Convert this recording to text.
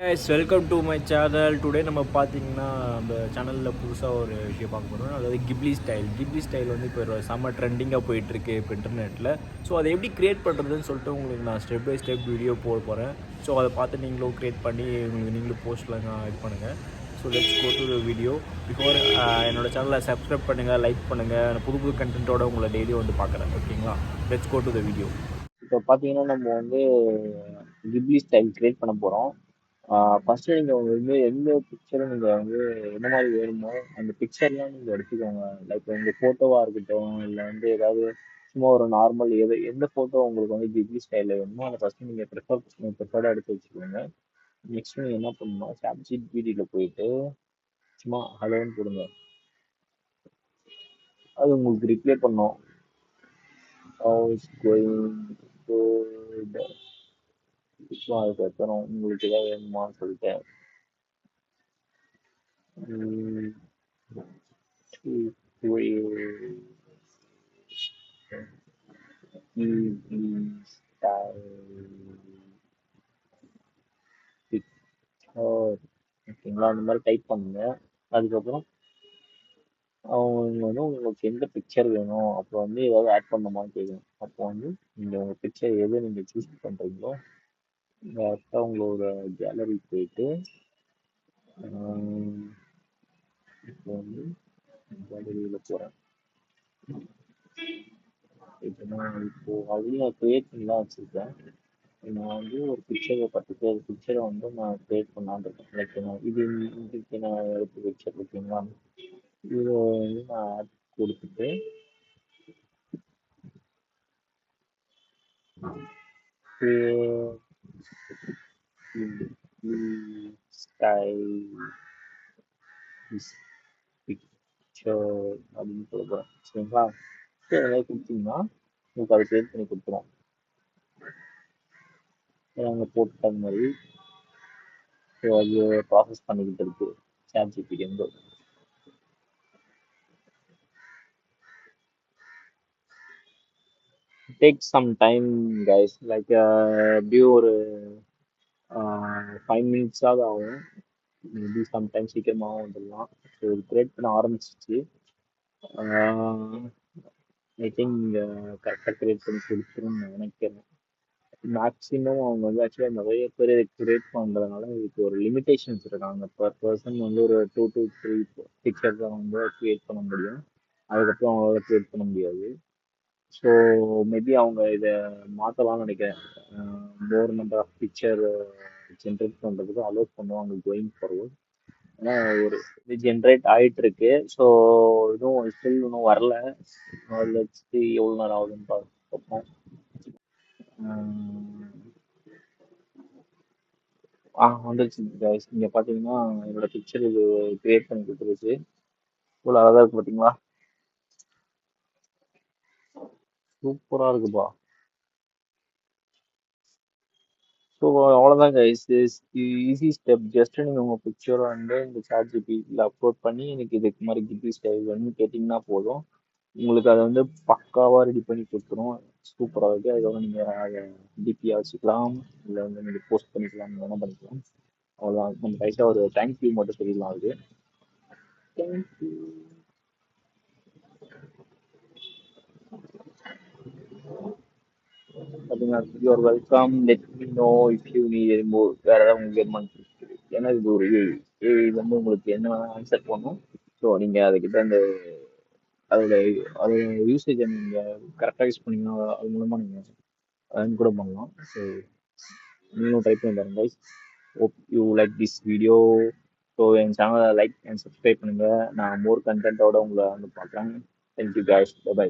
guys, welcome to my channel. Today நம்ம பார்த்தீங்கன்னா நம்ம சேனலில் புதுசாக ஒரு விஷயம் பார்க்க போகிறோம். அதாவது கிப்லி ஸ்டைல் வந்து இப்போ செம்ம ட்ரெண்டிங்காக போயிட்டுருக்கு இப்போ இன்டர்நெட்டில். ஸோ அதை எப்படி க்ரியேட் பண்ணுறதுன்னு சொல்லிட்டு உங்களுக்கு நான் ஸ்டெப் பை ஸ்டெப் வீடியோ போட போகிறேன். ஸோ அதை பார்த்து நீங்களும் க்ரியேட் பண்ணி உங்களுக்கு நீங்களும் போஸ்ட்லாம் இது பண்ணுங்கள். So let's go to the video. Before என்னோடய சேனலை சப்ஸ்கிரைப் பண்ணுங்கள், லைக் பண்ணுங்கள். புது புது கண்டென்ட்டோட உங்களை டெய்லியும் வந்து பார்க்குறேன். ஓகேங்களா? Let's go to the video. இப்போ பார்த்தீங்கன்னா நம்ம வந்து கிப்லி ஸ்டைல் க்ரியேட் பண்ண போகிறோம். ஃபர்ஸ்ட் நீங்க வந்து எந்த பிக்சரும் நீங்க வந்து என்ன மாதிரி வேணுமோ அந்த பிக்சர்லாம் நீங்க எடுத்துக்கோங்க. லைக் உங்க ஃபோட்டோவா இருக்கட்டும், இல்லை வந்து ஏதாவது சும்மா ஒரு நார்மல் எந்த ஃபோட்டோ உங்களுக்கு வந்து கிப்லி ஸ்டைலில் வேணுமோ அதை ஃபர்ஸ்ட் நீங்க ப்ரிஃபர்டாக எடுத்து வச்சுக்கோங்க. நெக்ஸ்ட் நீங்க என்ன பண்ணணும், சாட்ஜிபிடியில் போயிட்டு சும்மா ஹலோன்னு கொடுங்க. அது உங்களுக்கு ரிப்ளை பண்ணும். அதுக்கப்புறம் உங்களுக்கு ஏதாவது வேணுமான்னு சொல்லிட்டேன். ஓகேங்களா? அந்த மாதிரி டைப் பண்ணுங்க. அதுக்கப்புறம் அவங்க வந்து உங்களுக்கு எந்த பிக்சர் வேணும், அப்புறம் வந்து ஏதாவது ஆட் பண்ணணுமான்னு கேட்கும். அப்போ வந்து நீங்கள் உங்கள் பிக்சர் எது நீங்கள் சூஸ் பண்ணுறீங்களோ டேரெக்டாக உங்களோட கேலரி போயிட்டு இப்போ வந்து கேலரியில் போகிறேன். இப்போ நான் ஆல்ரெடி நான் க்ரியேட் பண்ணலாம் வச்சுருக்கேன். நான் வந்து ஒரு பிக்சரை வந்து நான் க்ரியேட் பண்ணலான்னு இருக்கேன். லைக் நான் இதுக்கு நான் எடுத்த பிக்சர் இருக்குங்களா, இதை வந்து நான் ஆட் கொடுத்துட்டு ஸ்டைல் பிக்சர் அப்படின்னு சொல்ல போகிறேன். சரிங்களா? சரி, ஏதாவது கொடுத்தீங்கன்னா உங்களுக்கு அதை க்ரியேட் பண்ணி கொடுத்துரும். அவங்க போட்ட மாதிரி அது ப்ராசஸ் பண்ணிக்கிட்டு இருக்கு சாட்ஜிபிடி வந்து. Take some time guys, like எப்படியும் ஒரு 5 மினிட்ஸாவது ஆகும். மேபி சம்டைம் சீக்கிரமாகவும் வந்துடலாம். ஸோ இது க்ரியேட் பண்ண ஆரம்பிச்சிச்சு. ஐ திங்க் கரெக்டாக க்ரியேட் பண்ணி கொடுத்துருன்னு நான் நினைக்கிறேன். மேக்ஸிமம் அவங்க வந்து ஆக்சுவலாக நிறைய பேர் க்ரியேட் பண்ணுறதுனால இதுக்கு ஒரு லிமிடேஷன்ஸ் இருக்காங்க. பர் பர்சன் வந்து ஒரு 2 to 3 பிக்சர்ஸ் தான் வந்து க்ரியேட் பண்ண முடியும். அதுக்கப்புறம் அவங்களால க்ரியேட் பண்ண முடியாது. ஸோ மேபி அவங்க இதை மாற்றலாம்னு நினைக்கிறேன். More number of picture generate பண்ணுறதுக்கு அலோவ் பண்ணுவாங்க கோயிங் ஃபார்வர்ட். ஆனால் ஒரு இது ஜென்ரேட் ஆகிட்டு இருக்கு. ஸோ இதுவும் ஸ்டில் இன்னும் வரல. லெட்ஸ் எவ்வளோ நேரம் ஆகுதுன்னு பார்ப்போம். வந்துருச்சு கைஸ். இங்கே பார்த்தீங்கன்னா என்னோட பிக்சர் இது கிரியேட் பண்ணி கொடுத்துருச்சு. இவ்வளோ அழகாக இருக்கு பார்த்தீங்களா? சூப்பராக இருக்குப்பா. ஸோ அவ்வளோதான் கைஸ். Easy step. ஜஸ்ட் நீங்கள் உங்கள் பிக்சரை வந்து இந்த சாட்ஜிபிடியில் அப்லோட் பண்ணி எனக்கு இதுக்கு மாதிரி கிப்லி ஸ்டைல் வேணும்னு கேட்டிங்கன்னா போதும். உங்களுக்கு அதை வந்து பக்காவாக ரெடி பண்ணி கொடுத்துரும். சூப்பராக இருக்குது. அதுக்கப்புறம் நீங்கள் அதை டிபியாக வச்சுக்கலாம், இல்லை வந்து நீங்கள் போஸ்ட் பண்ணிக்கலாம், என்ன பண்ணிக்கலாம். அவ்வளோதான். நம்ம கைஸாக ஒரு தேங்க்யூ மட்டும் சொல்லிடலாம். அதுக்கு தேங்க்யூ. பார்த்தீங்கன்னா you're welcome. Let me know if you need any more. வேறு ஏதாவது உங்களுக்கு வேணுமான்னு கேட்குது. ஏன்னா இது ஒரு இது வந்து உங்களுக்கு என்ன வேணால் ஆன்சர் பண்ணும். ஸோ நீங்கள் அதுக்கிட்ட அந்த அதோட அதோட யூசேஜை நீங்கள் கரெக்டாக யூஸ் பண்ணிங்கன்னா அது மூலமாக நீங்கள் earn கூட பண்ணலாம். ஸோ நீங்களும் ட்ரை பண்ணி பாருங்க guys. Hope you like this video. So என் சேனலை லைக் அண்ட் சப்ஸ்கிரைப் பண்ணுங்கள். நான் மோர் கண்டென்ட்டோட உங்களை வந்து பார்க்குறேன். Thank you guys. பை.